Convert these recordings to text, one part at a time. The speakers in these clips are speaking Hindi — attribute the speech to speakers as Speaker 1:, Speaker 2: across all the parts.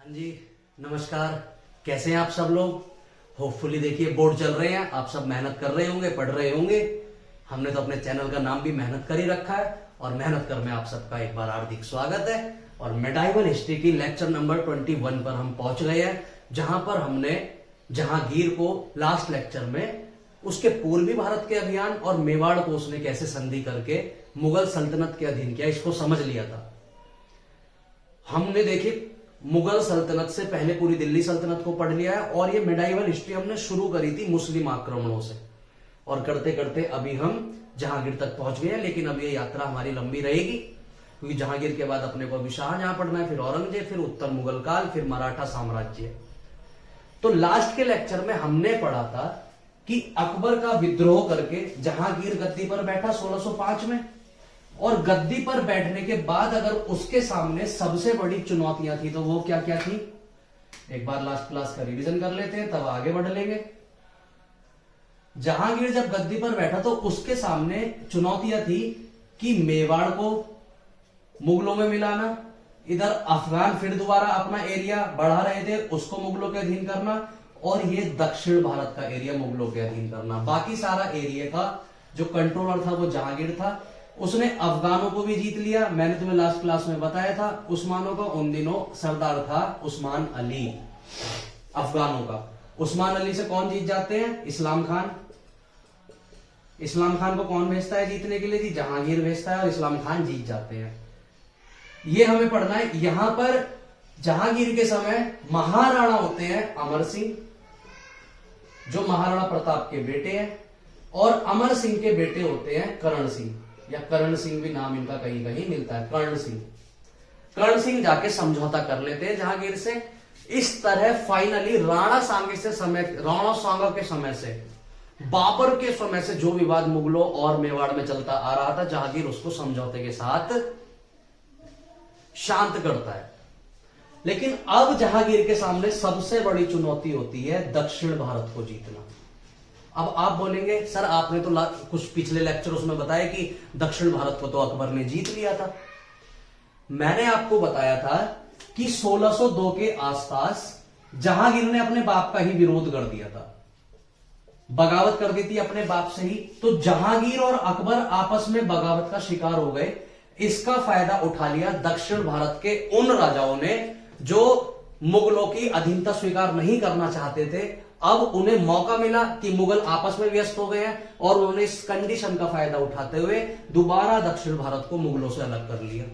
Speaker 1: हाँ जी, नमस्कार। कैसे हैं आप सब लोग? होपफुली देखिए बोर्ड चल रहे हैं, आप सब मेहनत कर रहे होंगे, पढ़ रहे होंगे। हमने तो अपने चैनल का नाम भी मेहनत कर ही रखा है और मेहनत कर में आप सबका एक बार हार्दिक स्वागत है। और मेडाइवल हिस्ट्री की लेक्चर नंबर 21 पर हम पहुंच गए हैं, जहां पर हमने जहांगीर को लास्ट लेक्चर में उसके पूर्वी भारत के अभियान और मेवाड़ को उसने कैसे संधि करके मुगल सल्तनत के अधीन किया, इसको समझ लिया था। हमने देखी मुगल सल्तनत से पहले पूरी दिल्ली सल्तनत को पढ़ लिया है और ये मेडाइवल हिस्ट्री हमने शुरू करी थी मुस्लिम आक्रमणों से, और करते करते अभी हम जहांगीर तक पहुंच गए हैं। लेकिन अब ये यात्रा हमारी लंबी रहेगी, क्योंकि जहांगीर के बाद अपने को अभी शाहजहां पढ़ना है, फिर औरंगजेब, फिर उत्तर मुगल काल, फिर मराठा साम्राज्य। तो लास्ट के लेक्चर में हमने पढ़ा था कि अकबर का विद्रोह करके जहांगीर गद्दी पर बैठा 1605 में, और गद्दी पर बैठने के बाद अगर उसके सामने सबसे बड़ी चुनौतियां थी तो वो क्या क्या थी, एक बार लास्ट क्लास का रिवीजन कर लेते हैं, तब आगे बढ़ लेंगे। जहांगीर जब गद्दी पर बैठा तो उसके सामने चुनौतियां थी कि मेवाड़ को मुगलों में मिलाना, इधर अफगान फिर दोबारा अपना एरिया बढ़ा रहे थे, उसको मुगलों के अधीन करना, और ये दक्षिण भारत का एरिया मुगलों के अधीन करना। बाकी सारा एरिया का जो कंट्रोलर था वो जहांगीर था। उसने अफगानों को भी जीत लिया, मैंने तुम्हें लास्ट क्लास में बताया था। उस्मानों का उन दिनों सरदार था उस्मान अली। अफगानों का उस्मान अली से कौन जीत जाते हैं? इस्लाम खान। इस्लाम खान को कौन भेजता है जीतने के लिए? जी जहांगीर भेजता है, और इस्लाम खान जीत जाते हैं। ये हमें पढ़ना है। यहां पर जहांगीर के समय महाराणा होते हैं अमर सिंह, जो महाराणा प्रताप के बेटे हैं, और अमर सिंह के बेटे होते हैं करण सिंह, या करण सिंह भी नाम इनका कहीं कहीं मिलता है, कर्ण सिंह। कर्ण सिंह जाके समझौता कर लेते हैं जहांगीर से। इस तरह फाइनली राणा सांगे से राणा सांगा के समय से, बाबर के समय से जो विवाद मुगलों और मेवाड़ में चलता आ रहा था, जहांगीर उसको समझौते के साथ शांत करता है। लेकिन अब जहांगीर के सामने सबसे बड़ी चुनौती होती है दक्षिण भारत को जीतना। अब आप बोलेंगे सर आपने तो कुछ पिछले लेक्चर उसमें बताया कि दक्षिण भारत को तो अकबर ने जीत लिया था। मैंने आपको बताया था कि 1602 के आसपास जहांगीर ने अपने बाप का ही विरोध कर दिया था, बगावत कर दी थी अपने बाप से ही। तो जहांगीर और अकबर आपस में बगावत का शिकार हो गए। इसका फायदा उठा लिया दक्षिण भारत के उन राजाओं ने जो मुगलों की अधीनता स्वीकार नहीं करना चाहते थे। अब उन्हें मौका मिला कि मुगल आपस में व्यस्त हो गए हैं, और उन्होंने इस कंडीशन का फायदा उठाते हुए दोबारा दक्षिण भारत को मुगलों से अलग कर लिया।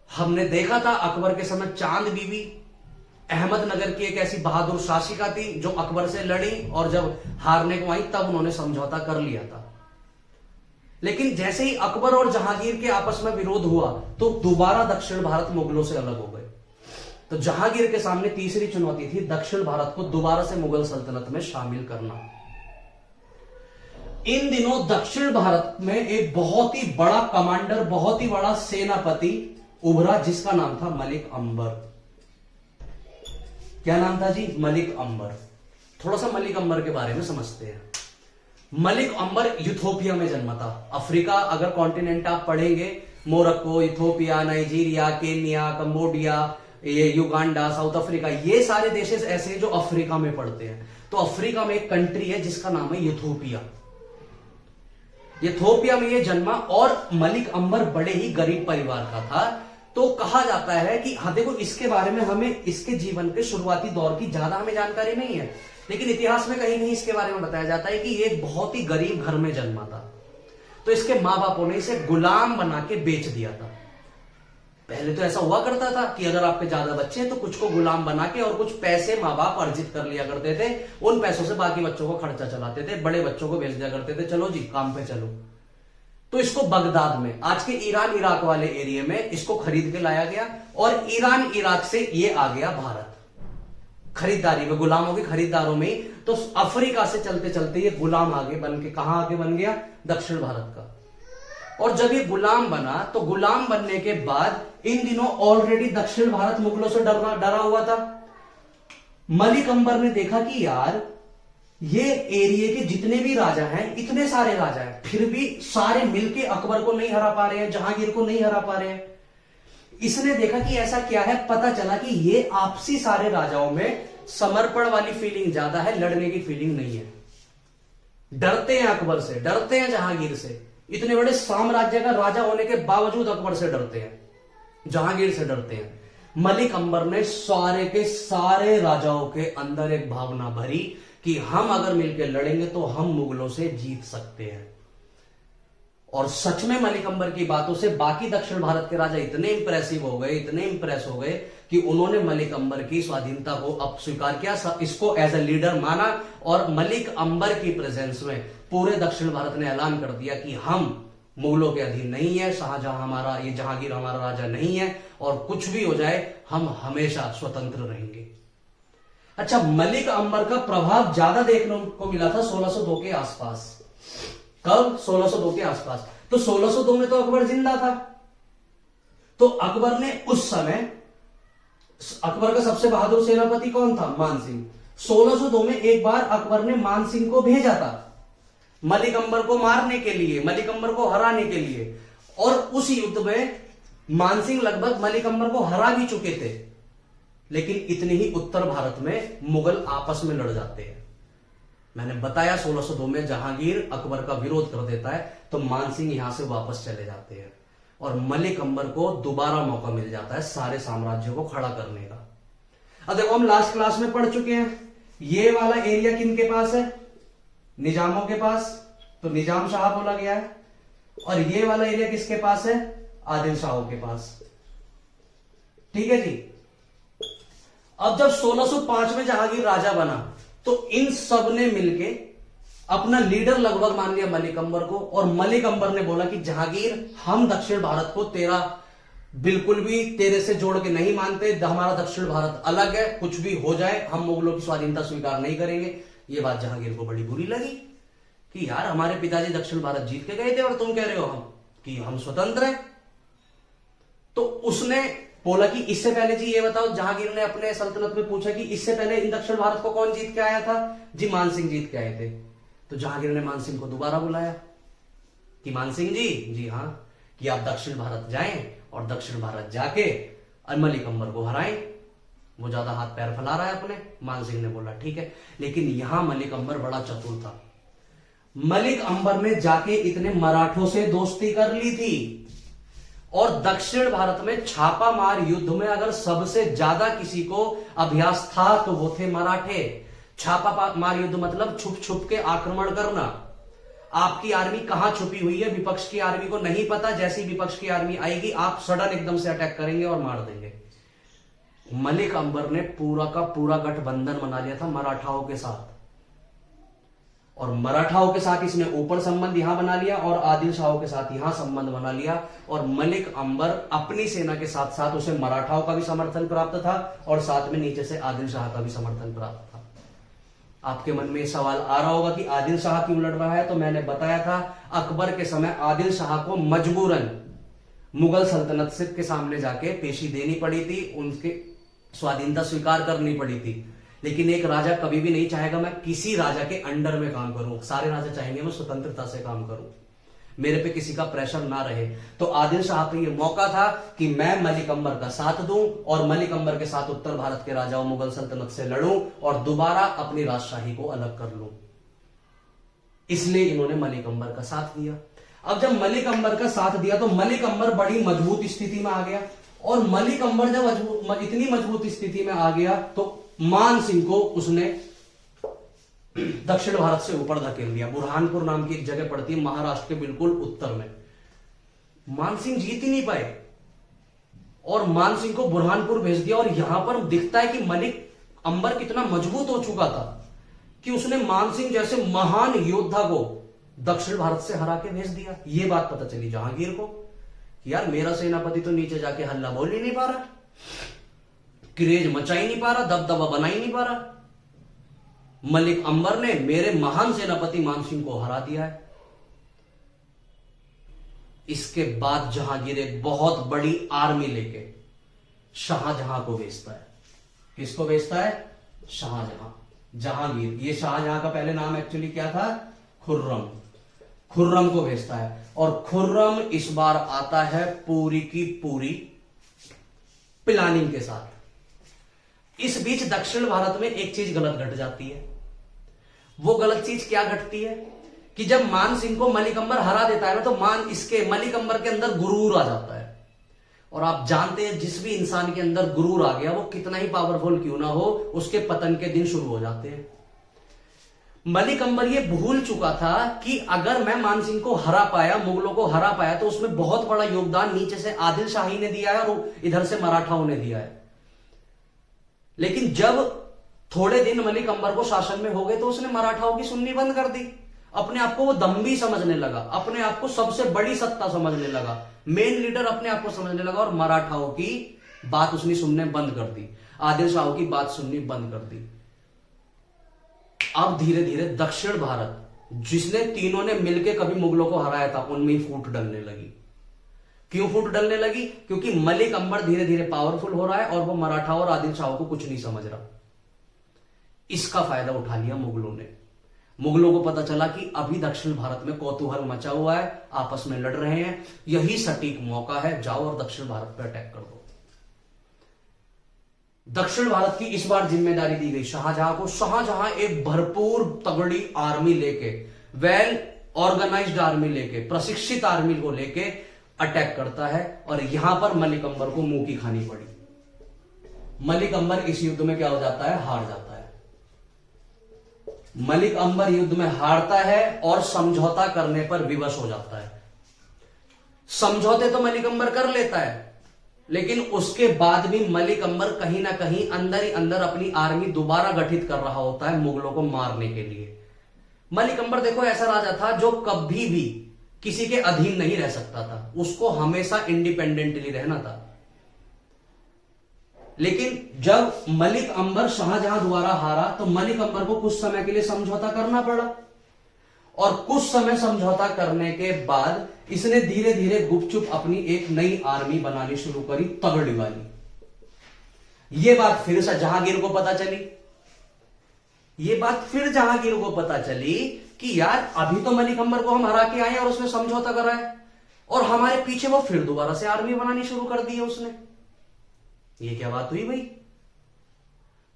Speaker 1: हमने देखा था अकबर के समय चांद बीबी अहमदनगर की एक ऐसी बहादुर शासिका थी जो अकबर से लड़ी, और जब हारने को आई तब उन्होंने समझौता कर लिया था। लेकिन जैसे ही अकबर और जहांगीर के आपस में विरोध हुआ तो दोबारा दक्षिण भारत मुगलों से अलग हो गए। तो जहांगीर के सामने तीसरी चुनौती थी दक्षिण भारत को दोबारा से मुगल सल्तनत में शामिल करना। इन दिनों दक्षिण भारत में एक बहुत ही बड़ा कमांडर, बहुत ही बड़ा सेनापति उभरा, जिसका नाम था मलिक अंबर। क्या नाम था जी? मलिक अंबर। थोड़ा सा मलिक अंबर के बारे में समझते हैं। मलिक अंबर यूथोपिया में जन्मा था। अफ्रीका अगर कॉन्टिनेंट आप पढ़ेंगे, Morocco, Ethiopia, Nigeria, Kenya, Cambodia, ये युगांडा, साउथ अफ्रीका, ये सारे देश ऐसे जो अफ्रीका में पड़ते हैं। तो अफ्रीका में एक कंट्री है जिसका नाम है यूथोपिया। यूथोपिया में ये जन्मा, और मलिक अंबर बड़े ही गरीब परिवार का था। तो कहा जाता है कि हाँ देखो, इसके बारे में हमें इसके जीवन के शुरुआती दौर की ज्यादा हमें जानकारी नहीं है, लेकिन इतिहास में कहीं कहीं इसके बारे में बताया जाता है कि ये बहुत ही गरीब घर में जन्मा था। तो इसके मां बापों ने इसे गुलाम बना के बेच दिया था। पहले तो ऐसा हुआ करता था कि अगर आपके ज्यादा बच्चे हैं तो कुछ को गुलाम बना के और कुछ पैसे माँ बाप अर्जित कर लिया करते थे। उन पैसों से बाकी बच्चों को खर्चा चलाते थे, बड़े बच्चों को भेज दिया करते थे, चलो जी काम पे चलो। तो इसको बगदाद में, आज के ईरान इराक वाले एरिया में इसको खरीद के लाया गया, और ईरान इराक से ये आ गया भारत खरीदारी में, गुलामों के खरीदारों में। तो अफ्रीका से चलते चलते ये गुलाम आगे बन के कहां आगे बन गया? दक्षिण भारत का। और जब ये गुलाम बना तो गुलाम बनने के बाद इन दिनों ऑलरेडी दक्षिण भारत मुगलों से डरा हुआ था। मलिक अंबर ने देखा कि यार ये एरिया के जितने भी राजा हैं, इतने सारे राजा हैं, फिर भी सारे मिलके अकबर को नहीं हरा पा रहे हैं, जहांगीर को नहीं हरा पा रहे हैं। इसने देखा कि ऐसा क्या है, पता चला कि ये आपसी सारे राजाओं में समर्पण वाली फीलिंग ज्यादा है, लड़ने की फीलिंग नहीं है। डरते हैं अकबर से, डरते हैं जहांगीर से, इतने बड़े साम्राज्य का राजा होने के बावजूद अकबर से डरते हैं, जहांगीर से डरते हैं। मलिक अंबर ने सारे के सारे राजाओं के अंदर एक भावना भरी कि हम अगर मिलकर लड़ेंगे तो हम मुगलों से जीत सकते हैं। और सच में मलिक अंबर की बातों से बाकी दक्षिण भारत के राजा इतने इंप्रेसिव हो गए, इतने इंप्रेस हो गए कि उन्होंने मलिक अंबर की स्वाधीनता को अब स्वीकार किया, इसको एज ए लीडर माना। और मलिक अंबर की प्रेजेंस में पूरे दक्षिण भारत ने ऐलान कर दिया कि हम मुगलों के अधीन नहीं है, शाहजहां हमारा, ये जहांगीर हमारा राजा नहीं है, और कुछ भी हो जाए हम हमेशा स्वतंत्र रहेंगे। अच्छा, मलिक अंबर का प्रभाव ज्यादा देखने को मिला था 1602 के आसपास। कब? 1602 के आसपास। तो 1602 में तो अकबर जिंदा था, तो अकबर ने उस समय, अकबर का सबसे बहादुर सेनापति कौन था? मान सिंह। 1602 में एक बार अकबर ने मान सिंह को भेजा था मलिक अंबर को मारने के लिए, मलिक अंबर को हराने के लिए। और उस युद्ध में मान सिंह लगभग मलिक अंबर को हरा भी चुके थे, लेकिन इतने ही उत्तर भारत में मुगल आपस में लड़ जाते हैं। मैंने बताया 1602 में जहांगीर अकबर का विरोध कर देता है, तो मान सिंह यहां से वापस चले जाते हैं और मलिक अंबर को दोबारा मौका मिल जाता है सारे साम्राज्यों को खड़ा करने का। अब देखो, हम लास्ट क्लास में पढ़ चुके हैं, ये वाला एरिया किनके पास है? निजामों के पास, तो निजाम शाह बोला गया है। और ये वाला एरिया किसके पास है? आदिल शाहों के पास। ठीक है जी। अब जब 1605 में जहांगीर राजा बना, तो इन सब ने मिलके अपना लीडर लगभग मान लिया मलिक अंबर को, और मलिक अंबर ने बोला कि जहांगीर, हम दक्षिण भारत को तेरा बिल्कुल भी तेरे से जोड़ के नहीं मानते, हमारा दक्षिण भारत अलग है, कुछ भी हो जाए हम मुगलों की स्वाधीनता स्वीकार नहीं करेंगे। ये बात जहांगीर को बड़ी बुरी लगी कि यार, हमारे पिताजी दक्षिण भारत जीत के गए थे और तुम कह रहे हो हम स्वतंत्र हैं। तो उसने बोला कि इससे पहले जी ये बताओ, जहांगीर ने अपने सल्तनत में पूछा कि इससे पहले इन दक्षिण भारत को कौन जीत के आया था? जी मान सिंह जीत के आए थे। तो जहांगीर ने मान सिंह को दोबारा बुलाया कि मान सिंह जी हाँ, कि आप दक्षिण भारत जाएं और दक्षिण भारत जाके मलिक अंबर को हराएं। वो ज्यादा हाथ पैर फैला रहा है अपने। मान सिंह ने बोला ठीक है, लेकिन यहां मलिक अंबर बड़ा चतुर था। मलिक अंबर ने जाके इतने मराठों से दोस्ती कर ली थी, और दक्षिण भारत में छापा मार युद्ध में अगर सबसे ज्यादा किसी को अभ्यास था तो वो थे मराठे। छापा मार युद्ध मतलब छुप छुप के आक्रमण करना। आपकी आर्मी कहां छुपी हुई है, विपक्ष की आर्मी को नहीं पता। जैसी विपक्ष की आर्मी आएगी, आप सडन एकदम से अटैक करेंगे और मार देंगे। मलिक अंबर ने पूरा का पूरा गठबंधन बना लिया था मराठाओं के साथ, और मराठाओं के साथ इसने ऊपर संबंध यहां बना लिया और आदिल शाहों के साथ यहां संबंध बना लिया। और मलिक अंबर अपनी सेना के साथ साथ उसे मराठाओं का भी समर्थन प्राप्त था और साथ में नीचे से आदिल शाह का भी समर्थन प्राप्त था। आपके मन में सवाल आ रहा होगा कि आदिल शाह क्यों लड़ रहा है? तो मैंने बताया था, अकबर के समय आदिल शाह को मजबूरन मुगल सल्तनत से के सामने जाके पेशी देनी पड़ी थी, उनके स्वाधीनता स्वीकार करनी पड़ी थी। लेकिन एक राजा कभी भी नहीं चाहेगा मैं किसी राजा के अंडर में काम करूं। सारे राजा चाहेंगे मैं स्वतंत्रता से काम करूं, मेरे पे किसी का प्रेशर ना रहे। तो आदिल शाह पे ये मौका था कि मैं मलिक अंबर का साथ दूं और मलिक अंबर के साथ उत्तर भारत के राजाओं मुगल सल्तनत से लड़ूं और दोबारा अपनी राजशाही को अलग कर लूं। इसलिए इन्होंने मलिक अंबर का साथ दिया। अब जब मलिक अंबर का साथ दिया तो मलिक अंबर बड़ी मजबूत स्थिति में आ गया, और मलिक अंबर जब इतनी मजबूत स्थिति में आ गया तो मान सिंह को उसने दक्षिण भारत से ऊपर धकेल दिया। बुरहानपुर नाम की एक जगह पड़ती है महाराष्ट्र के बिल्कुल उत्तर में। मान सिंह जीत ही नहीं पाए और मान सिंह को बुरहानपुर भेज दिया। और यहां पर दिखता है कि मलिक अंबर कितना मजबूत हो चुका था कि उसने मान सिंह जैसे महान योद्धा को दक्षिण भारत से हरा के भेज दिया। यह बात पता चली जहांगीर को कि यार, मेरा सेनापति तो नीचे जाके हल्ला बोल ही नहीं पा रहा, क्रेज मचा ही नहीं पा रहा, दबदबा बना ही नहीं पा रहा। मलिक अंबर ने मेरे महान सेनापति मान सिंह को हरा दिया है। इसके बाद जहांगीर एक बहुत बड़ी आर्मी लेके शाहजहां को भेजता है। किसको भेजता है? शाहजहां। जहांगीर, ये शाहजहां का पहले नाम एक्चुअली क्या था? खुर्रम। खुर्रम को भेजता है, और खुर्रम इस बार आता है पूरी की पूरी प्लानिंग के साथ। इस बीच दक्षिण भारत में एक चीज गलत घट जाती है। वो गलत चीज क्या घटती है कि जब मान सिंह को मलिक अंबर हरा देता है ना, तो मलिक अंबर के अंदर गुरूर आ जाता है। और आप जानते हैं जिस भी इंसान के अंदर गुरूर आ गया, वो कितना ही पावरफुल क्यों ना हो, उसके पतन के दिन शुरू हो जाते हैं। मलिक अंबर ये भूल चुका था कि अगर मैं मान सिंह को हरा पाया, मुगलों को हरा पाया, तो उसमें बहुत बड़ा योगदान नीचे से आदिल शाही ने दिया है और इधर से मराठाओं ने दिया है। लेकिन जब थोड़े दिन मलिक अंबर को शासन में हो गए, तो उसने मराठाओं की सुननी बंद कर दी। अपने आप को वो दम्भी समझने लगा, अपने आप को सबसे बड़ी सत्ता समझने लगा, मेन लीडर अपने आप को समझने लगा, और मराठाओं की बात उसने सुनने बंद कर दी, आदिल शाह की बात सुननी बंद कर दी। अब धीरे धीरे दक्षिण भारत, जिसने तीनों ने मिलकर कभी मुगलों को हराया था, उनमें फूट डलने लगी। क्यों फूट डलने लगी? क्योंकि मलिक अंबर धीरे धीरे पावरफुल हो रहा है और वो मराठा और आदिल शाह को कुछ नहीं समझ रहा। इसका फायदा उठा लिया मुगलों ने। मुगलों को पता चला कि अभी दक्षिण भारत में कौतूहल मचा हुआ है, आपस में लड़ रहे हैं, यही सटीक मौका है, जाओ और दक्षिण भारत पर अटैक कर दो। दक्षिण भारत की इस बार जिम्मेदारी दी गई शाहजहां को। शाहजहां एक भरपूर तगड़ी आर्मी लेके, वेल ऑर्गेनाइज्ड आर्मी लेके, प्रशिक्षित आर्मी को लेके अटैक करता है, और यहां पर मलिक अंबर को मुंह की खानी पड़ी। मलिक अंबर इस युद्ध में क्या हो जाता है? हार जाता है। मलिक अंबर युद्ध में हारता है और समझौता करने पर विवश हो जाता है। समझौते तो मलिक अंबर कर लेता है, लेकिन उसके बाद भी मलिक अंबर कहीं ना कहीं अंदर ही अंदर अपनी आर्मी दोबारा गठित कर रहा होता है मुगलों को मारने के लिए। मलिक अंबर देखो ऐसा राजा था जो कभी भी किसी के अधीन नहीं रह सकता था, उसको हमेशा इंडिपेंडेंटली रहना था। लेकिन जब मलिक अंबर शाहजहां द्वारा हारा, तो मलिक अंबर को कुछ समय के लिए समझौता करना पड़ा, और कुछ समय समझौता करने के बाद इसने धीरे धीरे गुपचुप अपनी एक नई आर्मी बनानी शुरू करी, तगड़ी वाली। ये बात फिर से जहांगीर को पता चली। ये बात फिर जहांगीर को पता चली कि यार अभी तो मलिक अंबर को हम हरा के आए और उसने समझौता करा है, और हमारे पीछे वो फिर दोबारा से आर्मी बनानी शुरू कर दी है उसने। ये क्या बात हुई भाई?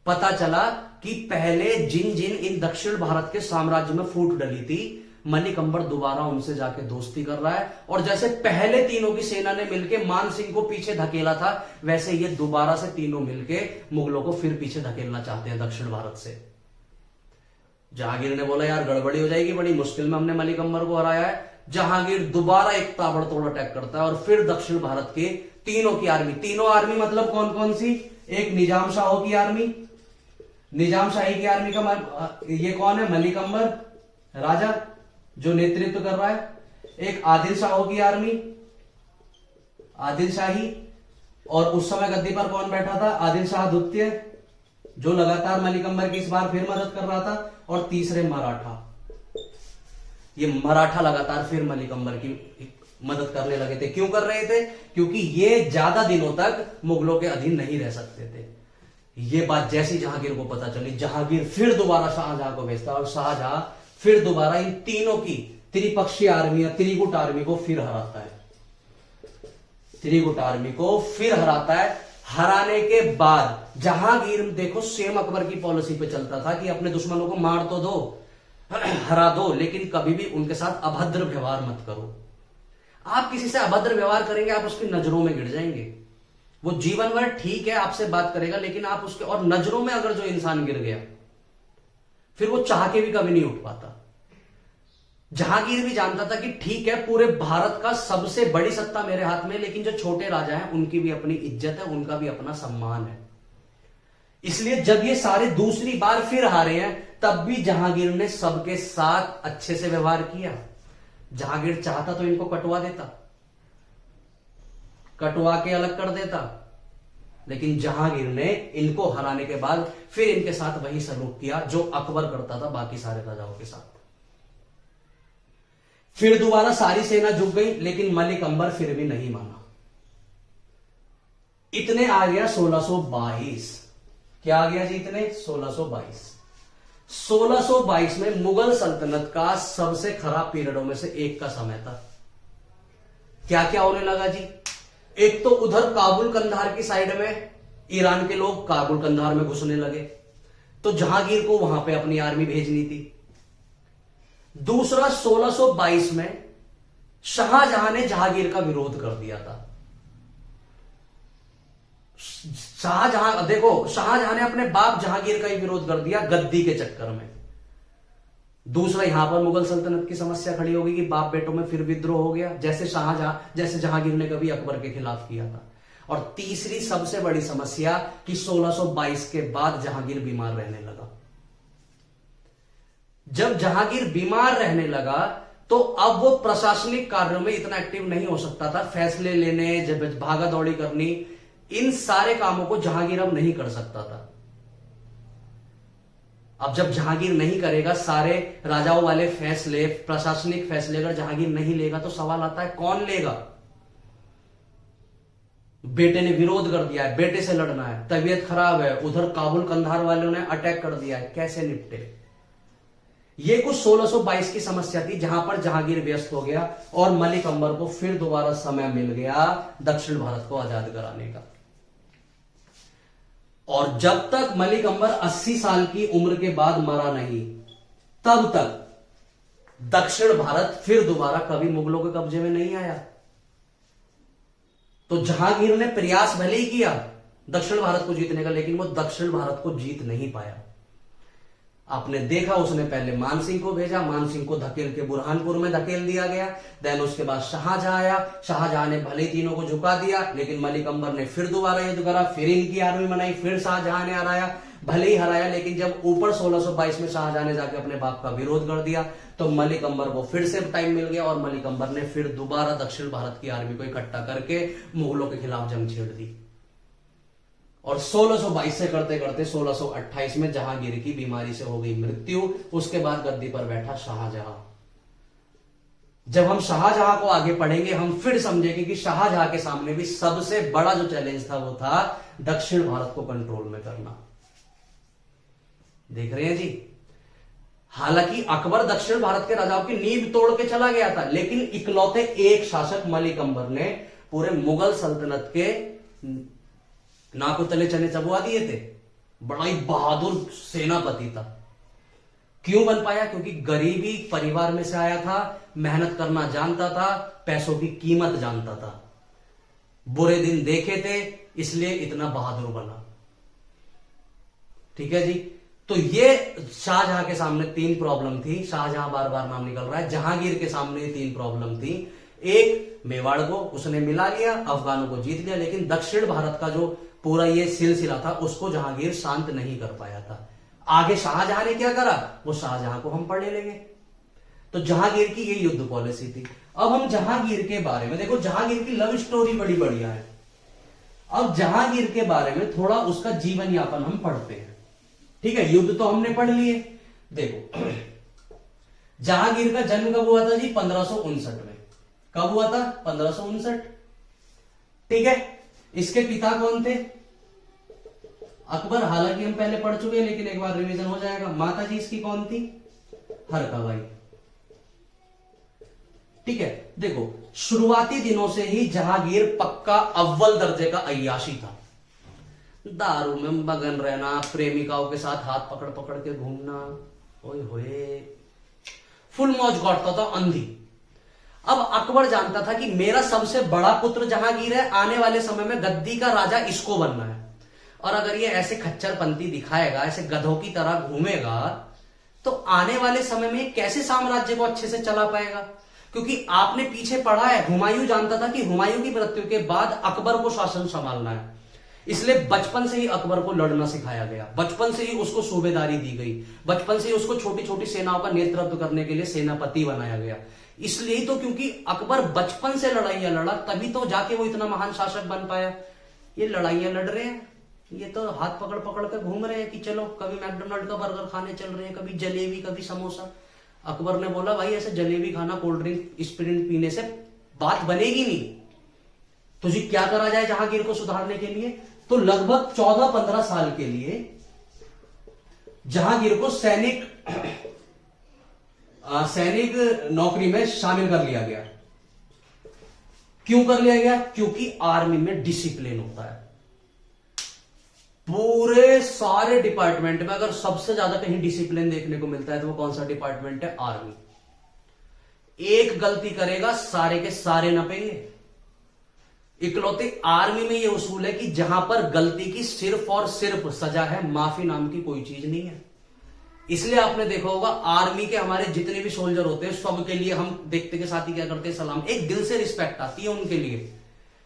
Speaker 1: पता चला कि पहले जिन जिन इन दक्षिण भारत के साम्राज्य में फूट डली थी, मलिक अंबर दोबारा उनसे जाके दोस्ती कर रहा है, और जैसे पहले तीनों की सेना ने मिलकर मान सिंह को पीछे धकेला था, वैसे ये दोबारा से तीनों मिलकर मुगलों को फिर पीछे धकेलना चाहते हैं दक्षिण भारत से। जहांगीर ने बोला यार गड़बड़ी हो जाएगी, बड़ी मुश्किल में हमने मलिक अंबर को हराया है। जहांगीर दोबारा एक ताबड़तोड़ अटैक करता है, और फिर दक्षिण भारत के तीनों की आर्मी, तीनों आर्मी मतलब कौन कौन सी? एक निजाम शाहों की आर्मी, निजाम शाही की आर्मी का ये कौन है? मलिक अंबर राजा जो नेतृत्व कर रहा है। एक आदिल शाहों की आर्मी, आदिल शाही, और उस समय गद्दी पर कौन बैठा था? आदिल शाह द्वितीय, जो लगातार मलिक अंबर की इस बार फिर मदद कर रहा था। और तीसरे मराठा, ये मराठा लगातार फिर मलिक अंबर की मदद करने लगे थे। क्यों कर रहे थे? क्योंकि ये ज्यादा दिनों तक मुगलों के अधीन नहीं रह सकते थे। ये बात जैसी जहांगीर को पता चली, जहांगीर फिर दोबारा शाहजहां को भेजता है, और शाहजहां फिर दोबारा इन तीनों की त्रिपक्षीय आर्मी या त्रिगुट आर्मी को फिर हराता है। त्रिगुट आर्मी को फिर हराता है। हराने के बाद जहांगीर देखो सेम अकबर की पॉलिसी पे चलता था कि अपने दुश्मनों को मार तो दो, हरा दो, लेकिन कभी भी उनके साथ अभद्र व्यवहार मत करो। आप किसी से अभद्र व्यवहार करेंगे, आप उसकी नजरों में गिर जाएंगे। वो जीवन भर ठीक है आपसे बात करेगा, लेकिन आप उसके और नजरों में अगर जो इंसान गिर गया, फिर वो चाह के भी कभी नहीं उठ पाता। जहांगीर भी जानता था कि ठीक है पूरे भारत का सबसे बड़ी सत्ता मेरे हाथ में, लेकिन जो छोटे राजा हैं उनकी भी अपनी इज्जत है, उनका भी अपना सम्मान है। इसलिए जब ये सारे दूसरी बार फिर हारे हैं, तब भी जहांगीर ने सबके साथ अच्छे से व्यवहार किया। जहांगीर चाहता तो इनको कटवा देता, कटवा के अलग कर देता, लेकिन जहांगीर ने इनको हराने के बाद फिर इनके साथ वही सलूक किया जो अकबर करता था बाकी सारे राजाओं के साथ। फिर दोबारा सारी सेना झुक गई, लेकिन मलिक अंबर फिर भी नहीं माना। इतने आ गया 1622। क्या आ गया जी? इतने 1622। 1622 में मुगल सल्तनत का सबसे खराब पीरियडों में से एक का समय था। क्या क्या होने लगा जी? एक तो उधर काबुल कंधार की साइड में ईरान के लोग काबुल कंधार में घुसने लगे, तो जहांगीर को वहां पे अपनी आर्मी भेजनी थी। दूसरा 1622 में शाहजहां ने जहांगीर का विरोध कर दिया था। शाहजहां ने अपने बाप जहांगीर का ही विरोध कर दिया गद्दी के चक्कर में। दूसरा यहां पर मुगल सल्तनत की समस्या खड़ी होगी कि बाप बेटों में फिर विद्रोह हो गया, जैसे जहांगीर ने कभी अकबर के खिलाफ किया था। और तीसरी सबसे बड़ी समस्या कि 1622 के बाद जहांगीर बीमार रहने लगा। जब जहांगीर बीमार रहने लगा तो अब वो प्रशासनिक कार्यों में इतना एक्टिव नहीं हो सकता था। फैसले लेने, जब भागा दौड़ी करनी, इन सारे कामों को जहांगीर अब नहीं कर सकता था। अब जब जहांगीर नहीं करेगा, सारे राजाओं वाले फैसले, प्रशासनिक फैसले अगर जहांगीर नहीं लेगा तो सवाल आता है कौन लेगा। बेटे ने विरोध कर दिया है, बेटे से लड़ना है, तबीयत खराब है, उधर काबुल कंधार वालों ने अटैक कर दिया है, कैसे निपटे। ये कुछ 1622 की समस्या थी जहां पर जहांगीर व्यस्त हो गया और मलिक अंबर को फिर दोबारा समय मिल गया दक्षिण भारत को आजाद कराने का। और जब तक मलिक अंबर 80 साल की उम्र के बाद मरा नहीं, तब तक दक्षिण भारत फिर दोबारा कभी मुगलों के कब्जे में नहीं आया। तो जहांगीर ने प्रयास भले ही किया दक्षिण भारत को जीतने का, लेकिन वो दक्षिण भारत को जीत नहीं पाया। आपने देखा उसने पहले मानसिंह को भेजा, मानसिंह को धकेल के बुरहानपुर में धकेल दिया गया। देन उसके बाद शाहजहां आया, शाहजहां ने भले तीनों को झुका दिया, लेकिन मलिक अंबर ने फिर दोबारा युद्ध करा, फिर इनकी आर्मी बनाई, फिर शाहजहां ने हराया, भले ही हराया, लेकिन जब ऊपर 1622 में शाहजहां ने जाके अपने बाप का विरोध कर दिया तो मलिक अंबर को फिर से टाइम मिल गया और मलिक अंबर ने फिर दोबारा दक्षिण भारत की आर्मी को इकट्ठा करके मुगलों के खिलाफ जंग छेड़ दी। और 1622 से करते करते 1628 में जहांगीर की बीमारी से हो गई मृत्यु। उसके बाद गद्दी पर बैठा शाहजहां। जब हम शाहजहां को आगे पढ़ेंगे हम फिर समझेंगे कि शाहजहां के सामने भी सबसे बड़ा जो चैलेंज था वो था दक्षिण भारत को कंट्रोल में करना। देख रहे हैं जी। हालांकि अकबर दक्षिण भारत के राजाओं की नींव तोड़ के चला गया था, लेकिन इकलौते एक शासक मलिक अंबर ने पूरे मुगल सल्तनत के नाको तले चने चबवा दिए थे। बड़ा ही बहादुर सेनापति था। क्यों बन पाया? क्योंकि गरीबी परिवार में से आया था, मेहनत करना जानता था, पैसों की कीमत जानता था, बुरे दिन देखे थे, इसलिए इतना बहादुर बना। ठीक है जी। तो ये शाहजहां के सामने 3 प्रॉब्लम थी। शाहजहां बार बार नाम निकल रहा है। जहांगीर के सामने 3 प्रॉब्लम थी। एक, मेवाड़ को उसने मिला लिया, अफगानों को जीत लिया, लेकिन दक्षिण भारत का जो पूरा ये सिलसिला था उसको जहांगीर शांत नहीं कर पाया था। आगे शाहजहां ने क्या करा वो शाहजहां को हम पढ़ लेंगे। तो जहांगीर की ये युद्ध पॉलिसी थी। अब हम जहांगीर के बारे में देखो, जहांगीर की लव स्टोरी बड़ी बढ़िया है। अब जहांगीर के बारे में थोड़ा उसका जीवन यापन हम पढ़ते हैं। ठीक है, युद्ध तो हमने पढ़ लिए। देखो जहांगीर का जन्म कब हुआ था जी? 1559 में। कब हुआ था? 1559। ठीक है। इसके पिता कौन थे? अकबर। हालांकि हम पहले पढ़ चुके हैं, लेकिन एक बार रिवीजन हो जाएगा। माता जी इसकी कौन थी? हरकाबाई। ठीक है। देखो शुरुआती दिनों से ही जहांगीर पक्का अव्वल दर्जे का अय्याशी था। दारू में मगन रहना, प्रेमिकाओं के साथ हाथ पकड़ पकड़ के घूमना, ओए होए, फुल मौज काटता था, अंधी। अब अकबर जानता था कि मेरा सबसे बड़ा पुत्र जहांगीर है, आने वाले समय में गद्दी का राजा इसको बनना है। और अगर ये ऐसे खच्चरपंती दिखाएगा, ऐसे गधों की तरह घूमेगा, तो आने वाले समय में कैसे साम्राज्य को अच्छे से चला पाएगा? क्योंकि आपने पीछे पढ़ा है, हुमायूं जानता था कि हुमायूं की मृत्यु के बाद अकबर को शासन संभालना है। इसलिए बचपन से ही अकबर को लड़ना सिखाया गया, बचपन से ही उसको सूबेदारी दी गई, बचपन से ही उसको छोटी छोटी सेनाओं का नेतृत्व करने के लिए सेनापति बनाया गया। इसलिए तो क्योंकि अकबर बचपन से लड़ाइयां लड़ा, तभी तो जाके वो इतना महान शासक बन पाया। ये लड़ाइयां लड़ रहे हैं, ये तो हाथ पकड़ पकड़ कर घूम रहे हैं कि चलो कभी मैकडोनल्ड का बर्गर खाने चल रहे हैं, कभी जलेबी, कभी समोसा। अकबर ने बोला भाई ऐसे जलेबी खाना, कोल्ड ड्रिंक, स्प्रिंट पीने से बात बनेगी नहीं। तुझे क्या करा जाए जहांगीर को सुधारने के लिए? तो लगभग 14-15 साल के लिए जहांगीर को सैनिक नौकरी में शामिल कर लिया गया। क्यों कर लिया गया? क्योंकि आर्मी में डिसिप्लिन होता है। पूरे सारे डिपार्टमेंट में अगर सबसे ज्यादा कहीं डिसिप्लिन देखने को मिलता है तो वो कौन सा डिपार्टमेंट है? आर्मी। एक गलती करेगा सारे के सारे नपेंगे। इकलौते आर्मी में ये उसूल है कि जहां पर गलती की सिर्फ और सिर्फ सजा है, माफी नाम की कोई चीज नहीं है। इसलिए आपने देखा होगा आर्मी के हमारे जितने भी सोल्जर होते हैं सबके लिए हम देखते के साथ ही क्या करते हैं? सलाम। एक दिल से रिस्पेक्ट आती है उनके लिए,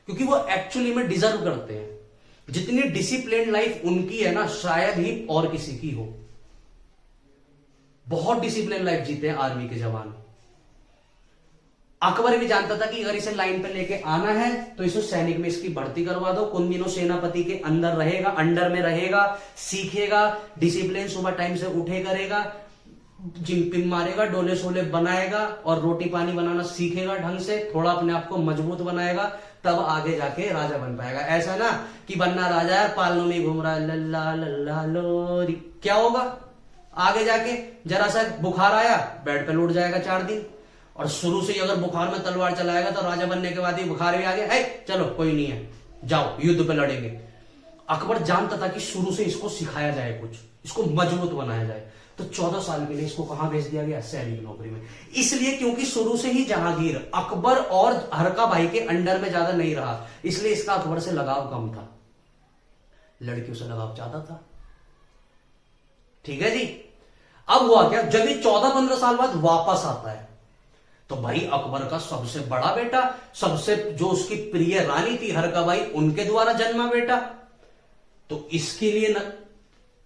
Speaker 1: क्योंकि वो एक्चुअली में डिजर्व करते हैं। जितनी डिसिप्लिन लाइफ उनकी है ना, शायद ही और किसी की हो। बहुत डिसिप्लिन लाइफ जीते हैं आर्मी के जवान। अकबर भी जानता था कि अगर इसे लाइन पे लेके आना है तो इसे सैनिक में इसकी भर्ती करवा दो। कुछ दिनों सेनापति के अंदर रहेगा, अंडर में रहेगा, सीखेगा डिसिप्लिन, सुबह टाइम से उठे करेगा, जिम पिम मारेगा, डोले सोले बनाएगा और रोटी पानी बनाना सीखेगा ढंग से, थोड़ा अपने आप को मजबूत बनाएगा, तब आगे जाके राजा बन पाएगा। ऐसा ना कि बनना राजा है पालनों में घूम रहा है लल्ला लल्ला लोरी, क्या होगा? आगे जाके जरा सा बुखार आया बेड पे लौट जाएगा 4 दिन। और शुरू से ही अगर बुखार में तलवार चलाएगा तो राजा बनने के बाद ही बुखार भी आ गया, है चलो कोई नहीं है, जाओ युद्ध पे लड़ेंगे। अकबर जानता था कि शुरू से इसको सिखाया जाए, कुछ इसको मजबूत बनाया जाए। तो 14 साल के लिए इसको कहां भेज दिया गया? सैनिक नौकरी में। इसलिए क्योंकि शुरू से ही जहांगीर अकबर और हरका भाई के अंडर में ज्यादा नहीं रहा, इसलिए इसका अकबर से लगाव कम था, लड़कियों से लगाव ज्यादा था। ठीक है जी। अब हुआ क्या? जब ये 14-15 साल बाद वापस आता है तो भाई अकबर का सबसे बड़ा बेटा, सबसे जो उसकी प्रिय रानी थी हरका बाई, उनके द्वारा जन्मा बेटा, तो इसके लिए न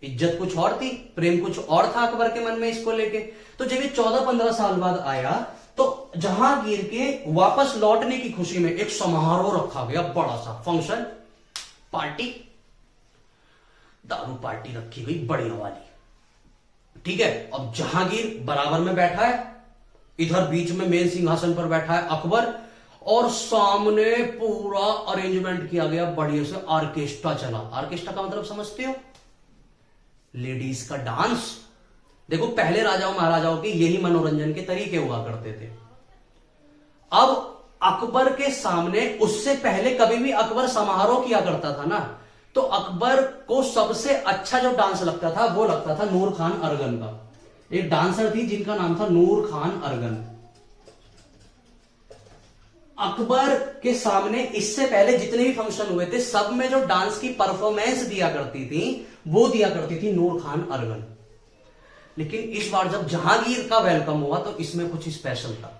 Speaker 1: इज्जत कुछ और थी, प्रेम कुछ और था अकबर के मन में इसको लेके। तो जब ये 14-15 साल बाद आया तो जहांगीर के वापस लौटने की खुशी में एक समारोह रखा गया, बड़ा सा फंक्शन, पार्टी, दारू पार्टी रखी गई बढ़िया वाली। ठीक है। अब जहांगीर बराबर में बैठा है, इधर बीच में मेन सिंहासन पर बैठा है अकबर, और सामने पूरा अरेंजमेंट किया गया बढ़िया से, ऑर्केस्ट्रा चला। ऑर्केस्ट्रा का मतलब समझते हो? लेडीज का डांस। देखो पहले राजाओं महाराजाओं के यही मनोरंजन के तरीके हुआ करते थे। अब अकबर के सामने, उससे पहले कभी भी अकबर समारोह किया करता था ना, तो अकबर को सबसे अच्छा जो डांस लगता था वो लगता था नूर खान अरगन का। एक डांसर थी जिनका नाम था नूर खान अरगन। अकबर के सामने इससे पहले जितने भी फंक्शन हुए थे सब में जो डांस की परफॉर्मेंस दिया करती थी वो दिया करती थी नूर खान अरगन। लेकिन इस बार जब जहांगीर का वेलकम हुआ तो इसमें कुछ स्पेशल था।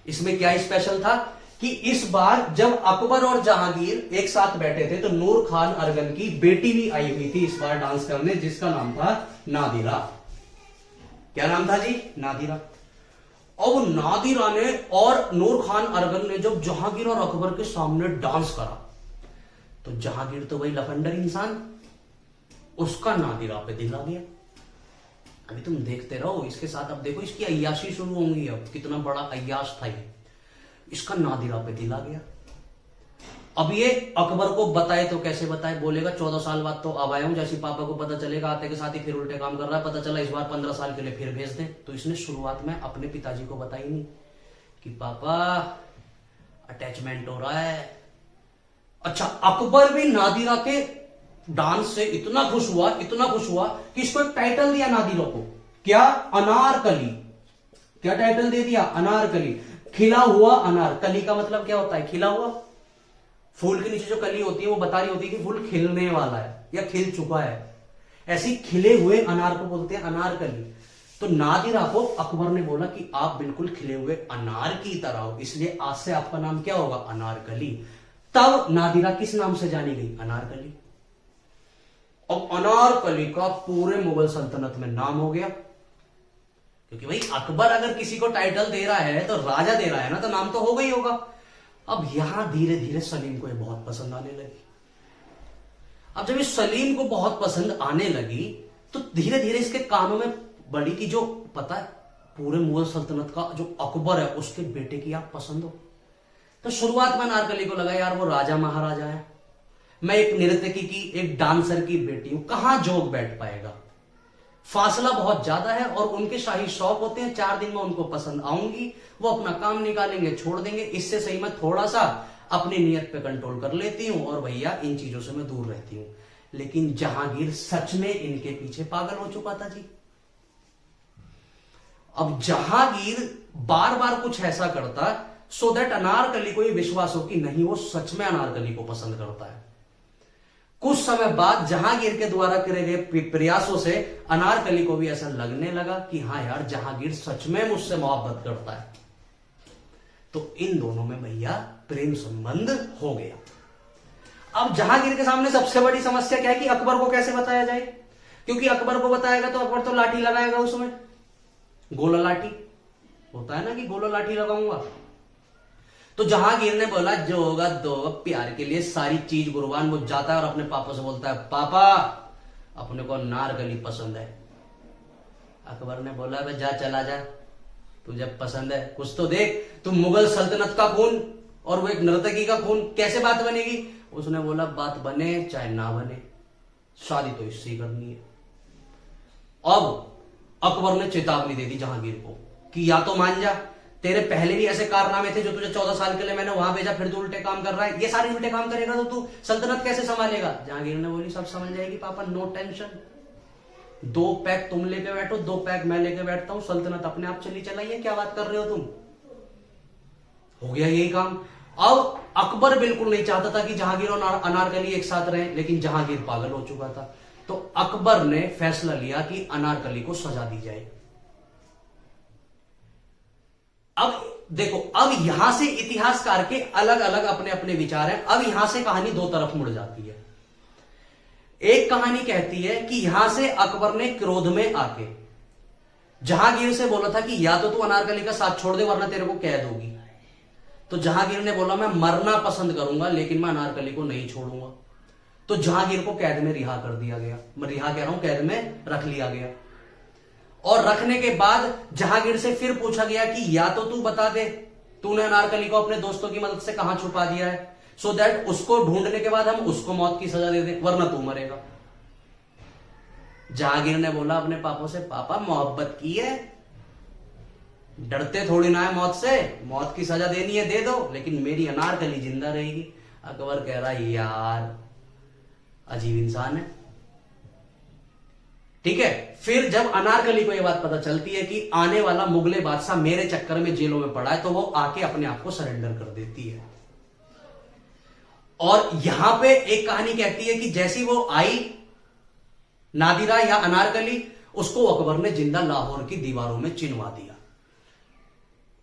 Speaker 1: इसमें क्या स्पेशल था कि इस बार जब अकबर और जहांगीर एक साथ बैठे थे तो नूर खान अरगन की बेटी भी आई हुई थी इस बार डांस करने, जिसका नाम था नादिरा। क्या नाम था जी? नादिरा। अब नादिरा ने और नूर खान अरगन ने जब जहांगीर और अकबर के सामने डांस करा तो जहांगीर तो वही लफंडर इंसान, उसका नादिरा पे दिल आ गया। अभी तुम देखते रहो इसके साथ, अब देखो इसकी अय्याशी शुरू होंगी। अब कितना बड़ा अय्याश था ये, इसका नादिरा पे दिल आ गया। अब ये अकबर को बताए तो कैसे बताए? बोलेगा 14 साल बाद तो अब आया हूं, जैसे पापा को पता चलेगा आते के साथ ही फिर उल्टे काम कर रहा है, पता चला इस बार 15 साल के लिए फिर भेज दें। तो इसने शुरुआत में अपने पिताजी को बताई नहीं कि पापा अटैचमेंट हो रहा है। अच्छा, अकबर भी नादिरा के डांस से इतना खुश हुआ, इतना खुश हुआ कि इसको एक टाइटल दिया नादिरा को। क्या? अनारकली। क्या टाइटल दे दिया? अनारकली। खिला हुआ अनार। कली का मतलब क्या होता है? खिला हुआ। फूल के नीचे जो कली होती है वो बता रही होती है कि फूल खिलने वाला है या खिल चुका है। ऐसी खिले हुए अनार को बोलते हैं अनारकली। तो नादिरा को अकबर ने बोला कि आप बिल्कुल खिले हुए अनार की तरह हो, इसलिए आज से आपका नाम क्या होगा? अनारकली। तब नादिरा किस नाम से जानी गई? अनारकली। अब अनारकली का पूरे मुगल सल्तनत में नाम हो गया, क्योंकि भाई अकबर अगर किसी को टाइटल दे रहा है तो राजा दे रहा है ना, तो नाम तो होगा ही होगा। अब यहां धीरे धीरे सलीम को ये बहुत पसंद आने लगी। अब जब इस सलीम को बहुत पसंद आने लगी तो धीरे धीरे इसके कानों में बड़ी की, जो पता है पूरे मुगल सल्तनत का जो अकबर है उसके बेटे की आप पसंद हो। तो शुरुआत में अनारकली को लगा यार वो राजा महाराजा है, मैं एक नर्तकी की, एक डांसर की बेटी हूं, कहां जोग बैठ पाएगा। फासला बहुत ज्यादा है और उनके शाही शौक होते हैं, 4 दिन में उनको पसंद आऊंगी, वो अपना काम निकालेंगे, छोड़ देंगे। इससे सही मैं थोड़ा सा अपनी नियत पे कंट्रोल कर लेती हूं और भैया इन चीजों से मैं दूर रहती हूं। लेकिन जहांगीर सच में इनके पीछे पागल हो चुका था जी। अब जहांगीर बार बार कुछ ऐसा करता सो दैट अनारकली को ये विश्वास हो कि नहीं, वो सच में अनारकली को पसंद करता है। कुछ समय बाद जहांगीर के द्वारा करे गए प्रयासों से अनारकली को भी ऐसा लगने लगा कि हाँ यार, जहांगीर सच में मुझसे मोहब्बत करता है। तो इन दोनों में भैया प्रेम संबंध हो गया। अब जहांगीर के सामने सबसे बड़ी समस्या क्या है कि अकबर को कैसे बताया जाए, क्योंकि अकबर को बताएगा तो अकबर तो लाठी लगाएगा, उसमें गोला लाठी होता है ना कि गोला लाठी लगाऊंगा। तो जहांगीर ने बोला जो होगा दो, प्यार के लिए सारी चीज कुर्बान। वो जाता है और अपने पापा से बोलता है, पापा अपने को अनारकली पसंद है। अकबर ने बोला भाई जा, चला जा, तुझे पसंद है कुछ तो देख, तुम मुगल सल्तनत का खून और वो एक नर्तकी का खून, कैसे बात बनेगी। उसने बोला बात बने चाहे ना बने, शादी तो इससे ही करनी है। अब अकबर ने चेतावनी दे दी जहांगीर को कि या तो मान जा, तेरे पहले भी ऐसे कारनामे थे जो तुझे 14 साल के लिए मैंने वहां भेजा, फिर तू उल्टे काम कर रहा है, ये सारे उल्टे काम करेगा तो तू सल्तनत कैसे संभालेगा। जहांगीर ने बोली सब समझ जाएगी पापा, नो टेंशन, 2 पैक तुम लेके बैठो, 2 पैक मैं लेके बैठता हूं, सल्तनत अपने आप चली चलाइए, क्या बात कर रहे हो तुम। हो गया यही काम। अब अकबर बिल्कुल नहीं चाहता था कि जहांगीर और अनारकली एक साथ रहें, लेकिन जहांगीर पागल हो चुका था। तो अकबर ने फैसला लिया कि अनारकली को सजा दी जाए। अब देखो, अब यहां से इतिहासकार के अलग अलग अपने अपने विचार हैं। अब यहां से कहानी 2 तरफ मुड़ जाती है। एक कहानी कहती है कि यहां से अकबर ने क्रोध में आके जहांगीर से बोला था कि या तो तू अनारकली का साथ छोड़ दे वरना तेरे को कैद होगी। तो जहांगीर ने बोला मैं मरना पसंद करूंगा लेकिन मैं अनारकली को नहीं छोड़ूंगा। तो जहांगीर को कैद में रिहा कर दिया गया, मैं रिहा कह रहा हूं, कैद में रख लिया गया। और रखने के बाद जहांगीर से फिर पूछा गया कि या तो तू बता दे तूने अनारकली को अपने दोस्तों की मदद से कहां छुपा दिया है, सो दैट उसको ढूंढने के बाद हम उसको मौत की सजा दे दें, वरना तू मरेगा। जहांगीर ने बोला अपने पापा से, पापा मोहब्बत की है, डरते थोड़ी ना है मौत से, मौत की सजा देनी है दे दो, लेकिन मेरी अनारकली जिंदा रहेगी। अकबर कह रहा यार अजीब इंसान है। ठीक है, फिर जब अनारकली को यह बात पता चलती है कि आने वाला मुगले बादशाह मेरे चक्कर में जेलों में पड़ा है, तो वो आके अपने आप को सरेंडर कर देती है। और यहां पे एक कहानी कहती है कि जैसी वो आई नादिरा या अनारकली, उसको अकबर ने जिंदा लाहौर की दीवारों में चिनवा दिया।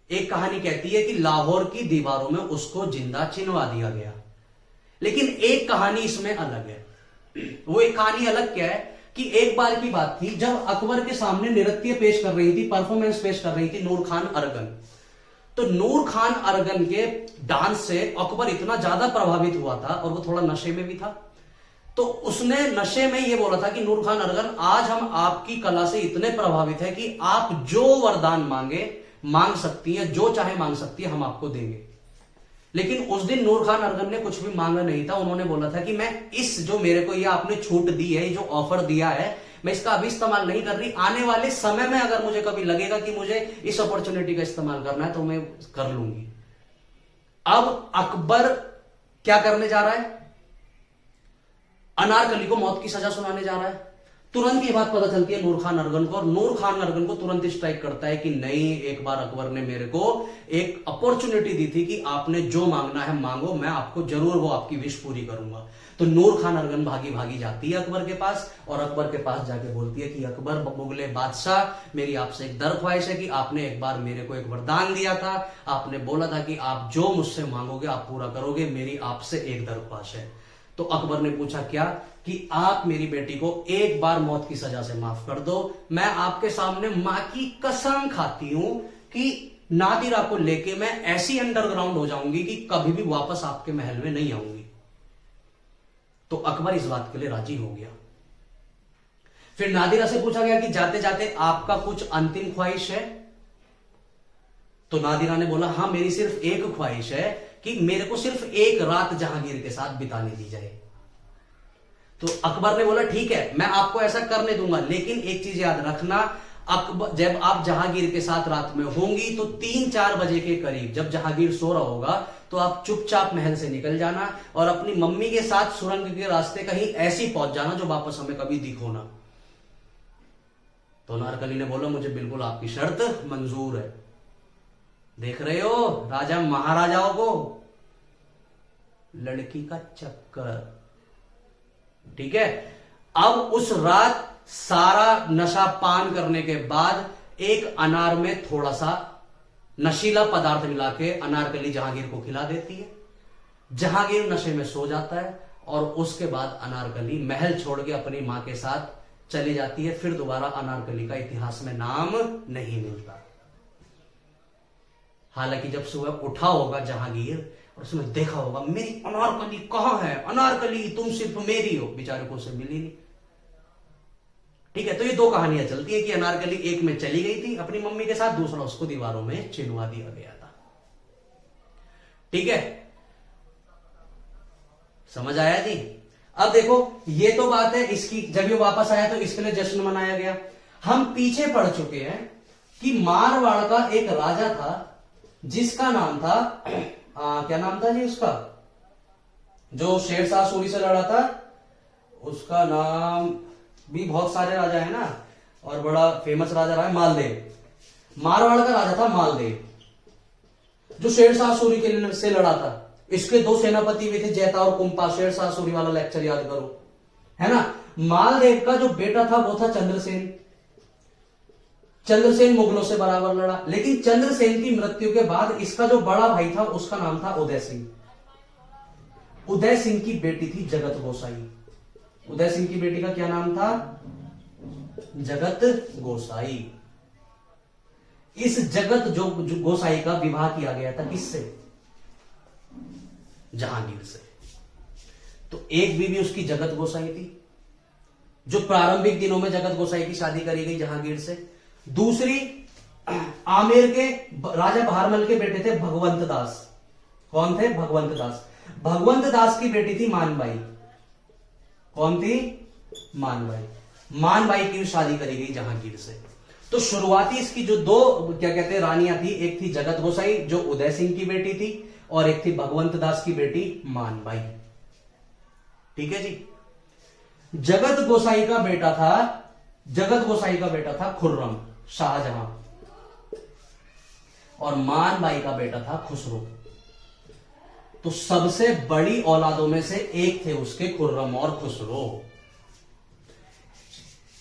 Speaker 1: एक कहानी कहती है कि लाहौर की दीवारों में उसको जिंदा चिनवा दिया गया। लेकिन एक कहानी इसमें अलग है। वो एक कहानी अलग क्या है कि एक बार की बात थी जब अकबर के सामने नृत्य पेश कर रही थी, परफॉर्मेंस पेश कर रही थी नूर खान अरगन। तो नूर खान अरगन के डांस से अकबर इतना ज्यादा प्रभावित हुआ था, और वो थोड़ा नशे में भी था। तो उसने नशे में ये बोला था कि नूर खान अरगन, आज हम आपकी कला से इतने प्रभावित है कि आप जो वरदान मांग सकती हैं, जो चाहे मांग सकती है, हम आपको देंगे। लेकिन उस दिन नूर खान अरगन ने कुछ भी मांगा नहीं था। उन्होंने बोला था कि मैं इस जो मेरे को ये आपने छूट दी है, जो ऑफर दिया है, मैं इसका अभी इस्तेमाल नहीं कर रही, आने वाले समय में अगर मुझे कभी लगेगा कि मुझे इस अपॉर्चुनिटी का इस्तेमाल करना है तो मैं कर लूंगी। अब अकबर क्या करने जा रहा है, अनारकली को मौत की सजा सुनाने जा रहा है। तुरंत ये बात पता चलती है नूर खान अरगन को, और नूर खान अरगन को तुरंत स्ट्राइक करता है कि नहीं, एक बार अकबर ने मेरे को एक अपॉर्चुनिटी दी थी कि आपने जो मांगना है मांगो, मैं आपको जरूर वो आपकी विश पूरी करूंगा। तो नूर खान अरगन भागी भागी जाती है अकबर के पास, और अकबर के पास जाके बोलती है कि अकबर मुगले बादशाह, मेरी आपसे एक दरख्वाहिश है कि आपने एक बार मेरे को एक वरदान दिया था, आपने बोला था कि आप जो मुझसे मांगोगे आप पूरा करोगे, मेरी आपसे एक दरख्वास्त है। तो अकबर ने पूछा क्या, कि आप मेरी बेटी को एक बार मौत की सजा से माफ कर दो। मैं आपके सामने मां की कसम खाती हूं कि नादिरा को लेके मैं ऐसी अंडरग्राउंड हो जाऊंगी कि कभी भी वापस आपके महल में नहीं आऊंगी। तो अकबर इस बात के लिए राजी हो गया। फिर नादिरा से पूछा गया कि जाते जाते आपका कुछ अंतिम ख्वाहिश है। तो नादिरा ने बोला हां, मेरी सिर्फ एक ख्वाहिश है कि मेरे को सिर्फ एक रात जहांगीर के साथ बिताने दी जाए। तो अकबर ने बोला ठीक है मैं आपको ऐसा करने दूंगा, लेकिन एक चीज याद रखना, अकबर जब आप जहांगीर के साथ रात में होंगी तो 3-4 बजे के करीब जब जहांगीर सो रहा होगा तो आप चुपचाप महल से निकल जाना और अपनी मम्मी के साथ सुरंग के रास्ते कहीं ऐसी पहुंच जाना जो वापस हमें कभी दिखो ना। तो अनारकली ने बोला मुझे बिल्कुल आपकी शर्त मंजूर है। देख रहे हो राजा महाराजाओं को लड़की का चक्कर, ठीक है। अब उस रात सारा नशा पान करने के बाद एक अनार में थोड़ा सा नशीला पदार्थ मिला के अनारकली जहांगीर को खिला देती है। जहांगीर नशे में सो जाता है और उसके बाद अनारकली महल छोड़ के अपनी मां के साथ चली जाती है। फिर दोबारा अनारकली का इतिहास में नाम नहीं मिलता। हालांकि जब सुबह उठा होगा जहांगीर और उसने देखा होगा मेरी अनारकली कहां है, अनारकली तुम सिर्फ मेरी हो, बेचारे को उसे मिली नहीं। ठीक है, तो ये दो कहानियां चलती है कि अनारकली एक में चली गई थी अपनी मम्मी के साथ, दूसरा उसको दीवारों में चिनवा दिया गया था। ठीक है, समझ आया जी। अब देखो ये तो बात है इसकी, जब ये वापस आया तो इसके लिए जश्न मनाया गया। हम पीछे पढ़ चुके हैं कि मारवाड़ का एक राजा था जिसका नाम था क्या नाम था जी उसका, जो शेरशाह सूरी से लड़ा था, उसका नाम भी बहुत सारे राजा है ना, और बड़ा फेमस राजा रहा है मालदेव। मारवाड़ का राजा था मालदेव, जो शेरशाह सूरी के से लड़ा था। इसके दो सेनापति भी थे, जैता और कुंपा। शेरशाह सूरी वाला लेक्चर याद करो, है ना। मालदेव का जो बेटा था वो था चंद्रसेन। चंद्रसेन मुगलों से बराबर लड़ा, लेकिन चंद्रसेन की मृत्यु के बाद इसका जो बड़ा भाई था उसका नाम था उदय सिंह। उदय सिंह की बेटी थी जगत गोसाई। उदय सिंह की बेटी का क्या नाम था? जगत गोसाई। इस जगत जो गोसाई का विवाह किया गया था किससे? जहांगीर से। तो एक बीवी उसकी जगत गोसाई थी, जो प्रारंभिक दिनों में जगत गोसाई की शादी करी गई जहांगीर से। दूसरी आमेर के राजा बहारमल के बेटे थे भगवंत दास। कौन थे? भगवंत दास। भगवंत दास की बेटी थी मानबाई। कौन थी? मानबाई। मानबाई की शादी करी गई जहांगीर से। तो शुरुआती इसकी जो दो क्या कहते हैं रानियां थी, एक थी जगत गोसाई जो उदय सिंह की बेटी थी, और एक थी भगवंत दास की बेटी मानबाई। ठीक है जी। जगत गोसाई का बेटा था खुर्रम शाहजहां, और मानबाई का बेटा था खुसरो। तो सबसे बड़ी औलादों में से एक थे उसके खुर्रम और खुसरो।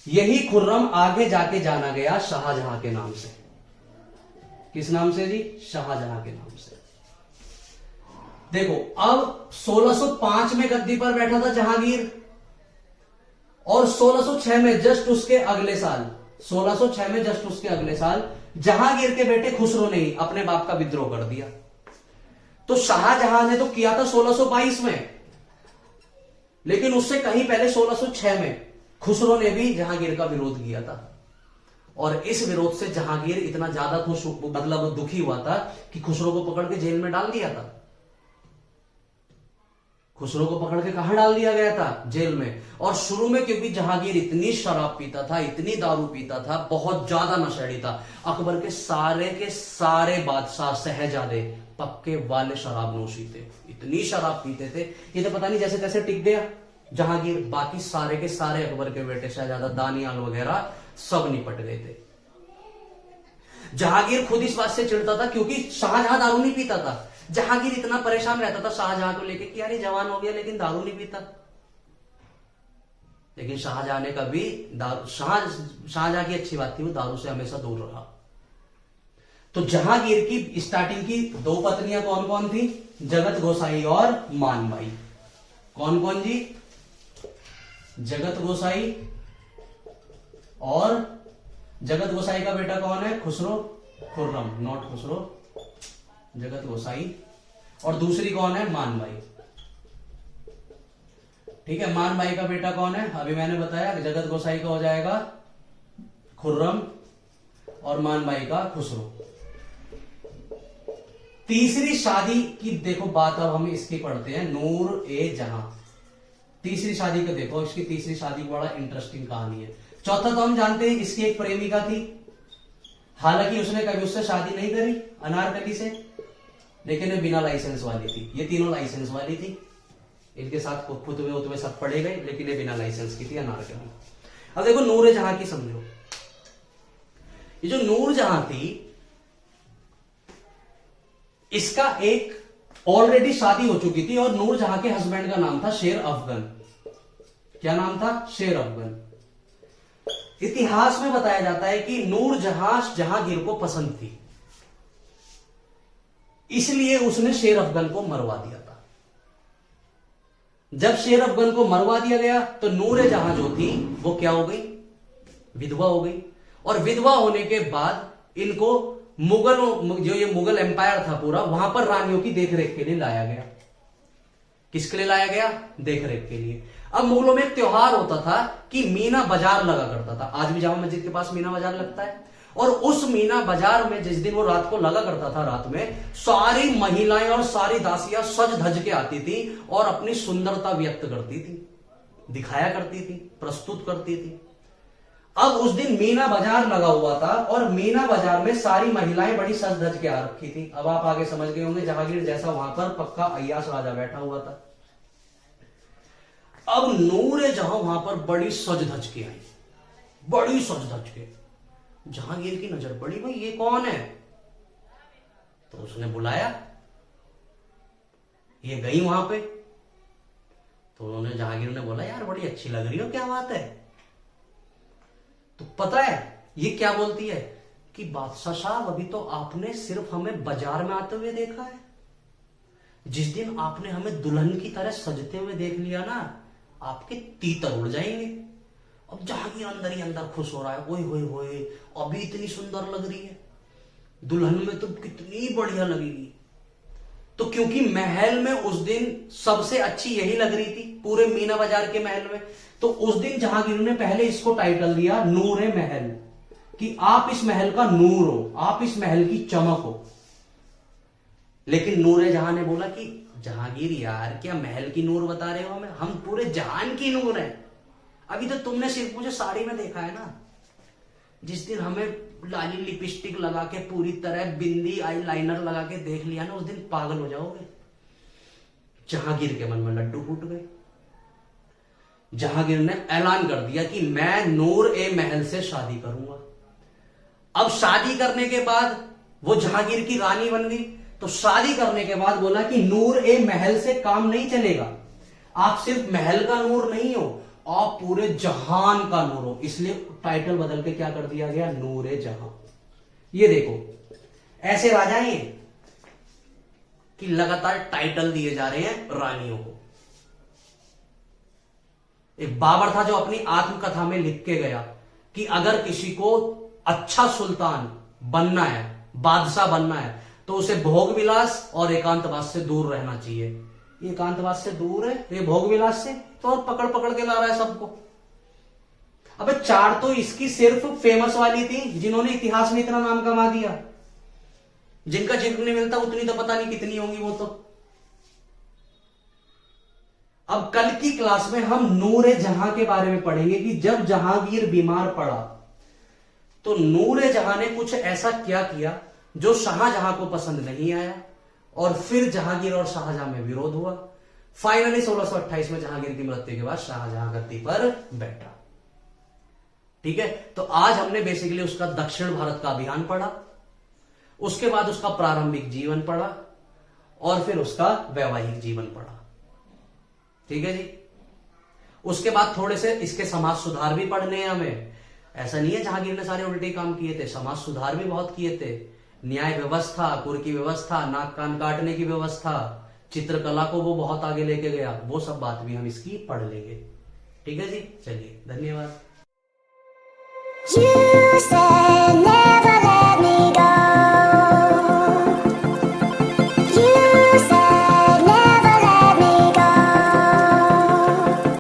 Speaker 1: यही खुर्रम आगे जाके जाना गया शाहजहां के नाम से। किस नाम से जी? शाहजहां के नाम से। देखो अब 1605 में गद्दी पर बैठा था जहांगीर, और 1606 में जस्ट उसके अगले साल 1606 में जस्ट उसके अगले साल जहांगीर के बेटे खुसरो ने ही अपने बाप का विद्रोह कर दिया। तो शाहजहां ने तो किया था 1622 में, लेकिन उससे कहीं पहले 1606 में खुसरो ने भी जहांगीर का विरोध किया था। और इस विरोध से जहांगीर इतना ज्यादा मतलब दुखी हुआ था कि खुसरो को पकड़ के जेल में डाल दिया था। खुसरो को पकड़ के कहां डाल दिया गया था? जेल में। और शुरू में क्योंकि जहांगीर इतनी शराब पीता था, इतनी दारू पीता था, बहुत ज्यादा नशेड़ी था, अकबर के सारे बादशाह शहजादे पक्के वाले शराब नोशी थे, इतनी शराब पीते थे। ये तो पता नहीं जैसे तैसे टिक गया जहांगीर, बाकी सारे के सारे अकबर के बेटे शहजादा दानियाल वगैरह सब निपट गए थे। जहांगीर खुद इस बात से चिढ़ता था क्योंकि शाहजहां दारू नहीं पीता था। जहांगीर इतना परेशान रहता था शाहजहां को लेकर कि यार ये जवान हो गया लेकिन दारू नहीं पीता। लेकिन शाहजहां ने कभी शाहजहां की अच्छी बात थी, वो दारू से हमेशा दूर रहा। तो जहांगीर की स्टार्टिंग की दो पत्नियां कौन कौन थी? जगत गोसाई और मानबाई। कौन कौन जी? जगत गोसाई, और जगत गोसाई का बेटा कौन है? खुसरो, खुर्रम, नॉट खुसरो, जगत गोसाई। और दूसरी कौन है? मानबाई। ठीक है, मानबाई का बेटा कौन है? अभी मैंने बताया कि जगत गोसाई का हो जाएगा खुर्रम और मानबाई का खुसरो। तीसरी शादी की देखो बात अब हम इसकी पढ़ते हैं, नूर ए जहां। तीसरी शादी को देखो, इसकी तीसरी शादी की बड़ा इंटरेस्टिंग कहानी है। चौथा तो हम जानते हैं इसकी एक प्रेमिका थी, हालांकि उसने कभी उससे शादी नहीं करी अनारकली से, लेकिन ये बिना लाइसेंस वाली थी। ये तीनों लाइसेंस वाली थी, इनके साथ खुतबे उतबे सब पढ़े गए, लेकिन ये बिना लाइसेंस की थी अनारकली। अब देखो नूर जहां की समझो, ये जो नूर जहां थी इसका एक ऑलरेडी शादी हो चुकी थी, और नूर जहां के हस्बैंड का नाम था शेर अफगन। क्या नाम था? शेर अफगन। इतिहास में बताया जाता है कि नूर जहां जहांगीर को पसंद थी, इसलिए उसने शेर अफगन को मरवा दिया था। जब शेर अफगन को मरवा दिया गया तो नूर जहां जो थी वो क्या हो गई? विधवा हो गई। और विधवा होने के बाद इनको मुगलों, जो ये मुगल एम्पायर था पूरा, वहां पर रानियों की देखरेख के लिए लाया गया। किसके लिए लाया गया? देखरेख के लिए। अब मुगलों में एक त्योहार होता था कि मीना बाजार लगा करता था। आज भी जामा मस्जिद के पास मीना बाजार लगता है, और उस मीना बाजार में जिस दिन वो रात को लगा करता था, रात में सारी महिलाएं और सारी दासियां सज धज के आती थी और अपनी सुंदरता व्यक्त करती थी, दिखाया करती थी, प्रस्तुत करती थी। अब उस दिन मीना बाजार लगा हुआ था, और मीना बाजार में सारी महिलाएं बड़ी सज धज के आ रखी थी। अब आप आगे समझ गए होंगे, जहांगीर जैसा वहां पर पक्का अय्याश राजा बैठा हुआ था। अब नूर जहां वहां पर बड़ी सज धज के आई, बड़ी सज धज के। जहांगीर की नजर पड़ी, भाई ये कौन है? तो उसने बुलाया, ये गई वहां पे। तो उन्होंने, जहांगीर ने बोला, यार बड़ी अच्छी लग रही हो, क्या बात है? तो पता है ये क्या बोलती है कि बादशाह साहब, अभी तो आपने सिर्फ हमें बाजार में आते हुए देखा है, जिस दिन आपने हमें दुल्हन की तरह सजते हुए देख लिया ना, आपके तीतर उड़ जाएंगे। अब जहांगीर अंदर ही अंदर खुश हो रहा है, ओए होए होए, अभी इतनी सुंदर लग रही है, दुल्हन में तो कितनी बढ़िया लगेगी। तो क्योंकि महल में उस दिन सबसे अच्छी यही लग रही थी, पूरे मीना बाजार के महल में, तो उस दिन जहांगीर ने पहले इसको टाइटल दिया नूरे महल, कि आप इस महल का नूर हो, आप इस महल की चमक हो। लेकिन नूरे जहां ने बोला कि जहांगीर यार, क्या महल की नूर बता रहे हो हमें? हम पूरे जहान की नूर है। अभी तो तुमने सिर्फ मुझे साड़ी में देखा है ना, जिस दिन हमें लाली लिपस्टिक लगा के, पूरी तरह बिंदी आई लाइनर लगा के देख लिया ना, उस दिन पागल हो जाओगे। जहांगीर के मन में लड्डू फूट गए। जहांगीर ने ऐलान कर दिया कि मैं नूर ए महल से शादी करूंगा। अब शादी करने के बाद वो जहांगीर की रानी बन गई। तो शादी करने के बाद बोला कि नूर ए महल से काम नहीं चलेगा, आप सिर्फ महल का नूर नहीं हो, आप पूरे जहान का नूर हो। इसलिए टाइटल बदल के क्या कर दिया गया? नूर ए जहां। ये देखो, ऐसे राजा हैं कि लगातार टाइटल दिए जा रहे हैं रानियों को। एक बाबर था जो अपनी आत्मकथा में लिख के गया कि अगर किसी को अच्छा सुल्तान बनना है, बादशाह बनना है, तो उसे भोग विलास और एकांतवास से दूर रहना चाहिए। ये एकांतवास से दूर है, ये भोग विलास से तो और पकड़ पकड़ के ला रहा है सबको। अबे चार तो इसकी सिर्फ फेमस वाली थी, जिन्होंने इतिहास में इतना नाम कमा दिया, जिनका जिक्र नहीं मिलता उतनी तो पता नहीं कितनी होंगी वो तो। अब कल की क्लास में हम नूर जहां के बारे में पढ़ेंगे कि जब जहांगीर बीमार पड़ा तो नूर जहां ने कुछ ऐसा क्या किया जो शाहजहां को पसंद नहीं आया, और फिर जहांगीर और शाहजहां में विरोध हुआ। फाइनली 1628 में जहांगीर की मृत्यु के बाद शाहजहां गद्दी पर बैठा। ठीक है, तो आज हमने बेसिकली उसका दक्षिण भारत का अभियान पढ़ा, उसके बाद उसका प्रारंभिक जीवन पढ़ा, और फिर उसका वैवाहिक जीवन पढ़ा। ठीक है जी। उसके बाद थोड़े से इसके समाज सुधार भी पढ़ने हैं हमें। ऐसा नहीं है जहांगीर ने सारे उल्टे काम किए थे, समाज सुधार भी बहुत किए थे। न्याय व्यवस्था, कुर की व्यवस्था, नाक कान काटने की व्यवस्था, चित्रकला को वो बहुत आगे लेके गया। वो सब बात भी हम इसकी पढ़ लेंगे। ठीक है जी, चलिए धन्यवाद।